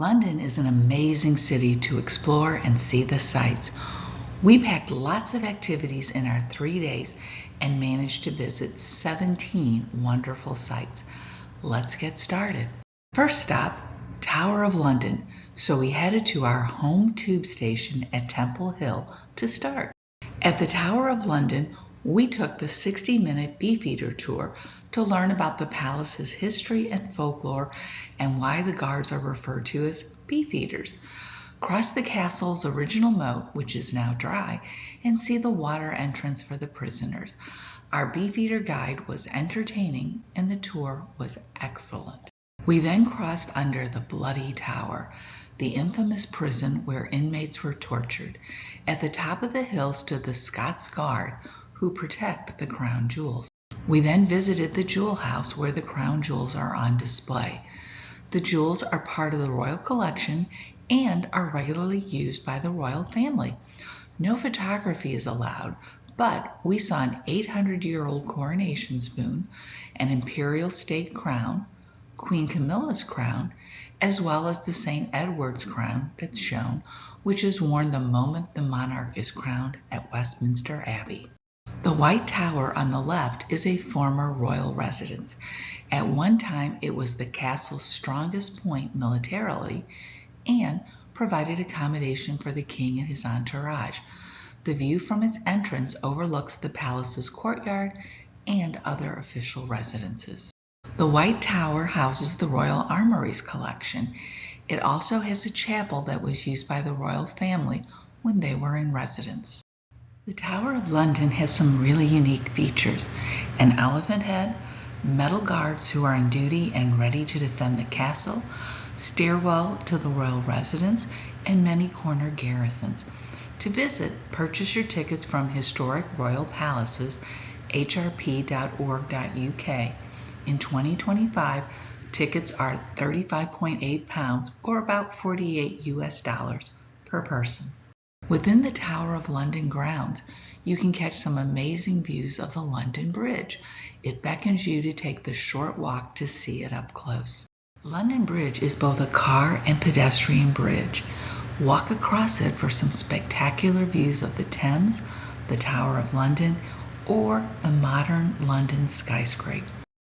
London is an amazing city to explore and see the sights. We packed lots of activities in our 3 days and managed to visit 17 wonderful sights. Let's get started. First stop, Tower of London. So we headed to our home tube station at Temple Hill to start. At the Tower of London, we took the 60-minute Beefeater tour to learn about the palace's history and folklore and why the guards are referred to as Beefeaters. Cross the castle's original moat, which is now dry, and see the water entrance for the prisoners. Our Beefeater guide was entertaining and the tour was excellent. We then crossed under the Bloody Tower, the infamous prison where inmates were tortured. At the top of the hill stood the Scots Guard, who protect the crown jewels. We then visited the jewel house where the crown jewels are on display. The jewels are part of the royal collection and are regularly used by the royal family. No photography is allowed, but we saw an 800-year-old coronation spoon, an imperial state crown, Queen Camilla's crown, as well as the St. Edward's crown that's shown, which is worn the moment the monarch is crowned at Wesminster Abbey. The White Tower on the left is a former royal residence. At one time, it was the castle's strongest point militarily and provided accommodation for the king and his entourage. The view from its entrance overlooks the palace's courtyard and other official residences. The White Tower houses the Royal Armouries collection. It also has a chapel that was used by the royal family when they were in residence. The Tower of London has some really unique features: an elephant head, metal guards who are on duty and ready to defend the castle, stairwell to the royal residence, and many corner garrisons. To visit, purchase your tickets from Historic Royal Palaces, hrp.org.uk. In 2025, tickets are £35.8 or about $48 per person. Within the Tower of London grounds, you can catch some amazing views of the London Bridge. It beckons you to take the short walk to see it up close. London Bridge is both a car and pedestrian bridge. Walk across it for some spectacular views of the Thames, the Tower of London, or the modern London skyscraper.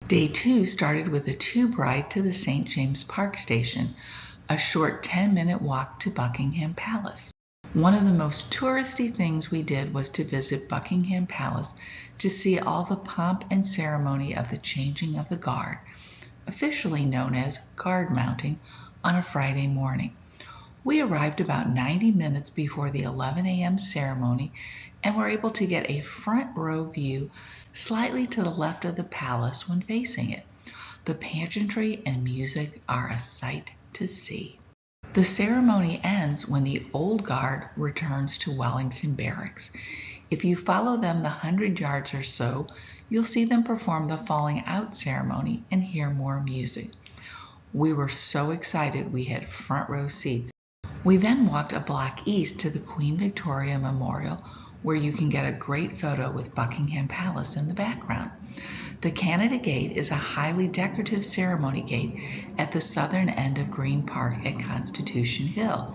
Day 2 started with a tube ride to the St. James Park station, a short 10-minute walk to Buckingham Palace. One of the most touristy things we did was to visit Buckingham Palace to see all the pomp and ceremony of the changing of the guard, officially known as guard mounting, on a Friday morning. We arrived about 90 minutes before the 11 a.m. ceremony and were able to get a front row view slightly to the left of the palace when facing it. The pageantry and music are a sight to see. The ceremony ends when the old guard returns to Wellington Barracks. If you follow them the 100 yards or so, you'll see them perform the falling out ceremony and hear more music. We were so excited we had front row seats. We then walked a block east to the Queen Victoria Memorial, where you can get a great photo with Buckingham Palace in the background. The Canada Gate is a highly decorative ceremony gate at the southern end of Green Park at Constitution Hill.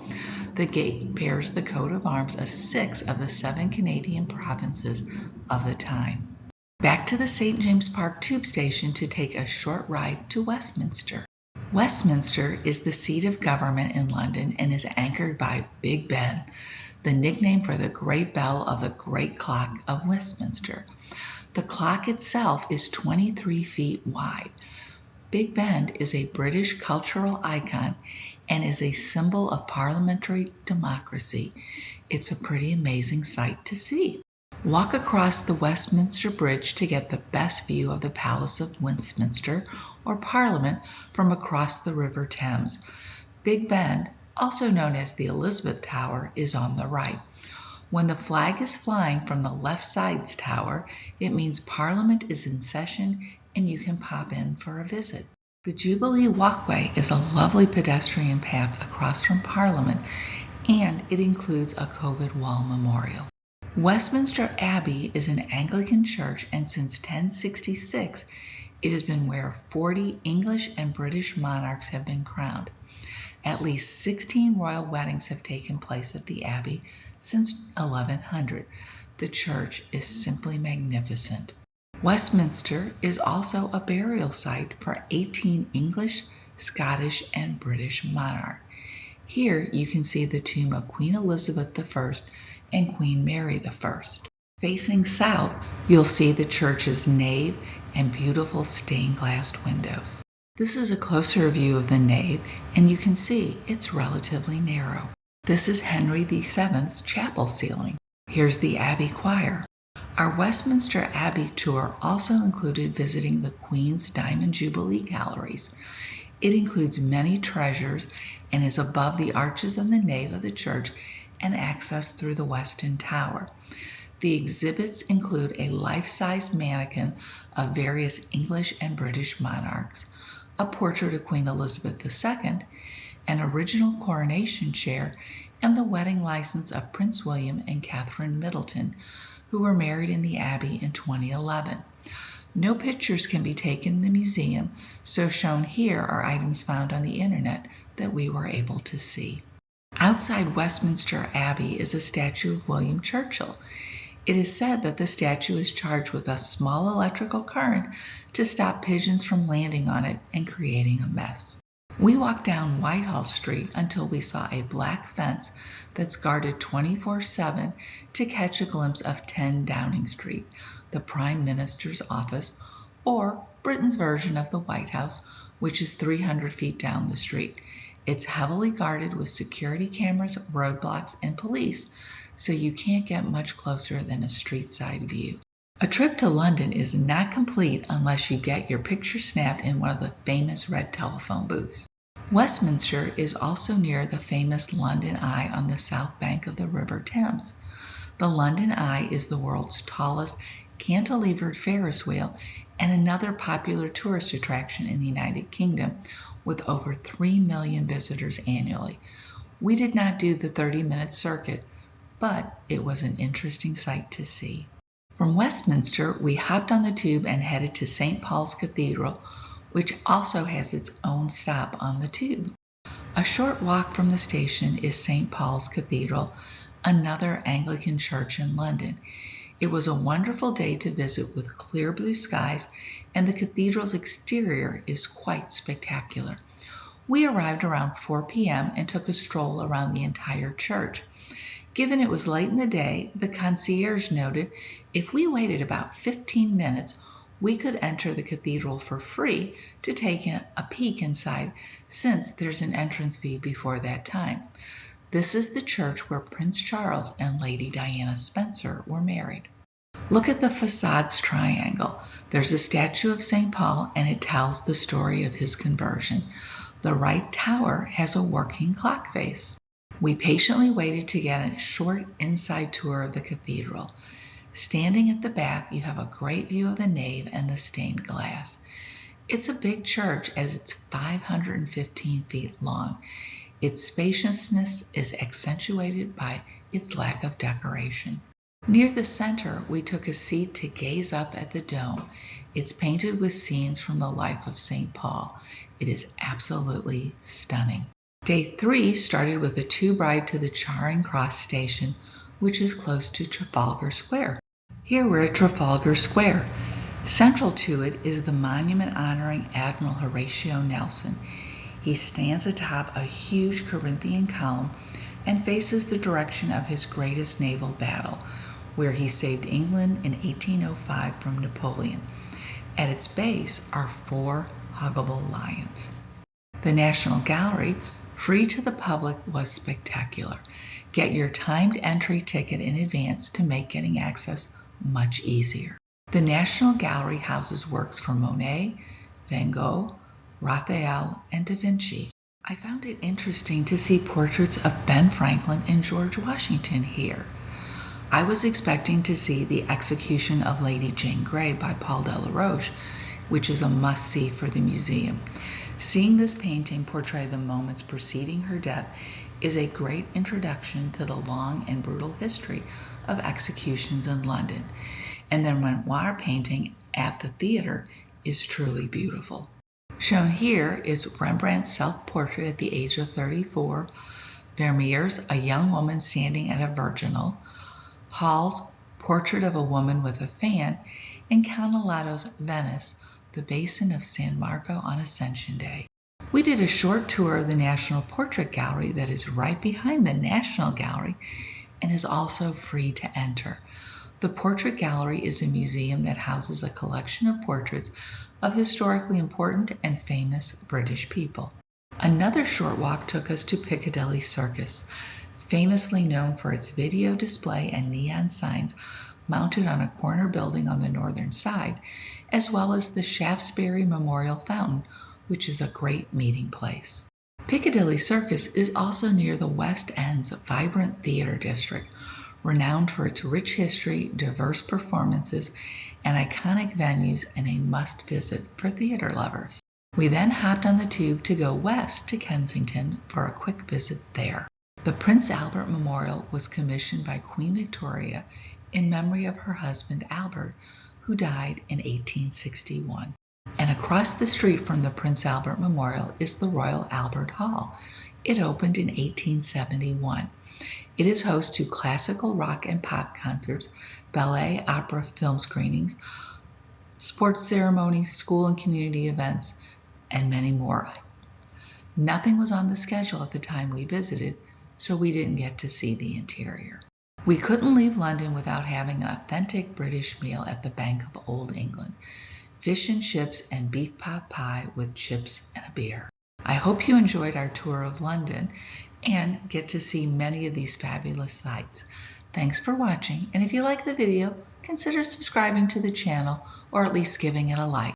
The gate bears the coat of arms of 6 of the 7 Canadian provinces of the time. Back to the St. James Park tube station to take a short ride to Westminster. Westminster is the seat of government in London and is anchored by Big Ben, the nickname for the great bell of the Great Clock of Westminster. The clock itself is 23 feet wide. Big Ben is a British cultural icon and is a symbol of parliamentary democracy. It's a pretty amazing sight to see. Walk across the Westminster Bridge to get the best view of the Palace of Westminster, or Parliament, from across the River Thames. Big Ben, also known as the Elizabeth Tower, is on the right. When the flag is flying from the left side's tower, it means Parliament is in session and you can pop in for a visit. The Jubilee Walkway is a lovely pedestrian path across from Parliament, and it includes a COVID wall memorial. Westminster Abbey is an Anglican church, and since 1066, it has been where 40 English and British monarchs have been crowned. At least 16 royal weddings have taken place at the Abbey since 1100. The church is simply magnificent. Westminster is also a burial site for 18 English, Scottish, and British monarchs. Here you can see the tomb of Queen Elizabeth I and Queen Mary I. Facing south, you'll see the church's nave and beautiful stained glass windows. This is a closer view of the nave, and you can see it's relatively narrow. This is Henry VII's chapel ceiling. Here's the Abbey choir. Our Westminster Abbey tour also included visiting the Queen's Diamond Jubilee galleries. It includes many treasures and is above the arches of the nave of the church and accessed through the Western Tower. The exhibits include a life-size mannequin of various English and British monarchs, a portrait of Queen Elizabeth II, an original coronation chair, and the wedding license of Prince William and Catherine Middleton, who were married in the Abbey in 2011. No pictures can be taken in the museum, so shown here are items found on the internet that we were able to see. Outside Westminster Abbey is a statue of William Churchill. It is said that the statue is charged with a small electrical current to stop pigeons from landing on it and creating a mess. We walked down Whitehall Street until we saw a black fence that's guarded 24/7 to catch a glimpse of 10 Downing Street, the Prime Minister's office, or Britain's version of the White House, which is 300 feet down the street. It's heavily guarded with security cameras, roadblocks, and police, so you can't get much closer than a street-side view. A trip to London is not complete unless you get your picture snapped in one of the famous red telephone booths. Westminster is also near the famous London Eye on the south bank of the River Thames. The London Eye is the world's tallest cantilevered Ferris wheel and another popular tourist attraction in the United Kingdom, with over 3 million visitors annually. We did not do the 30-minute circuit, but it was an interesting sight to see. From Westminster, we hopped on the tube and headed to St. Paul's Cathedral, which also has its own stop on the tube. A short walk from the station is St. Paul's Cathedral, another Anglican church in London. It was a wonderful day to visit with clear blue skies, and the cathedral's exterior is quite spectacular. We arrived around 4 p.m. and took a stroll around the entire church. Given it was late in the day, the concierge noted if we waited about 15 minutes, we could enter the cathedral for free to take a peek inside, since there's an entrance fee before that time. This is the church where Prince Charles and Lady Diana Spencer were married. Look at the facade's triangle. There's a statue of St. Paul, and it tells the story of his conversion. The right tower has a working clock face. We patiently waited to get a short inside tour of the cathedral. Standing at the back, you have a great view of the nave and the stained glass. It's a big church as it's 515 feet long. Its spaciousness is accentuated by its lack of decoration. Near the center, we took a seat to gaze up at the dome. It's painted with scenes from the life of St. Paul. It is absolutely stunning. Day 3 started with a tube ride to the Charing Cross station, which is close to Trafalgar Square. Here we're at Trafalgar Square. Central to it is the monument honoring Admiral Horatio Nelson. He stands atop a huge Corinthian column and faces the direction of his greatest naval battle, where he saved England in 1805 from Napoleon. At its base are 4 huggable lions. The National Gallery, free to the public, was spectacular. Get your timed entry ticket in advance to make getting access much easier. The National Gallery houses works from Monet, Van Gogh, Raphael, and Da Vinci. I found it interesting to see portraits of Ben Franklin and George Washington here. I was expecting to see The Execution of Lady Jane Grey by Paul Delaroche, which is a must-see for the museum. Seeing this painting portray the moments preceding her death is a great introduction to the long and brutal history of executions in London. And the memoir painting at the theater is truly beautiful. Shown here is Rembrandt's self-portrait at the age of 34, Vermeer's A Young Woman Standing at a Virginal, Hall's Portrait of a Woman with a Fan, and Canelato's Venice, the Basin of San Marco on Ascension Day. We did a short tour of the National Portrait Gallery that is right behind the National Gallery and is also free to enter. The Portrait Gallery is a museum that houses a collection of portraits of historically important and famous British people. Another short walk took us to Piccadilly Circus, famously known for its video display and neon signs mounted on a corner building on the northern side, as well as the Shaftesbury Memorial Fountain, which is a great meeting place. Piccadilly Circus is also near the West End's vibrant theater district, renowned for its rich history, diverse performances, and iconic venues, and a must-visit for theater lovers. We then hopped on the tube to go west to Kensington for a quick visit there. The Prince Albert Memorial was commissioned by Queen Victoria in memory of her husband Albert, who died in 1861. And across the street from the Prince Albert Memorial is the Royal Albert Hall. It opened in 1871. It is host to classical rock and pop concerts, ballet, opera, film screenings, sports ceremonies, school and community events, and many more. Nothing was on the schedule at the time we visited, so we didn't get to see the interior. We couldn't leave London without having an authentic British meal at the Bank of Old England. Fish and chips and beef pot pie with chips and a beer. I hope you enjoyed our tour of London and get to see many of these fabulous sights. Thanks for watching, and if you like the video, consider subscribing to the channel or at least giving it a like.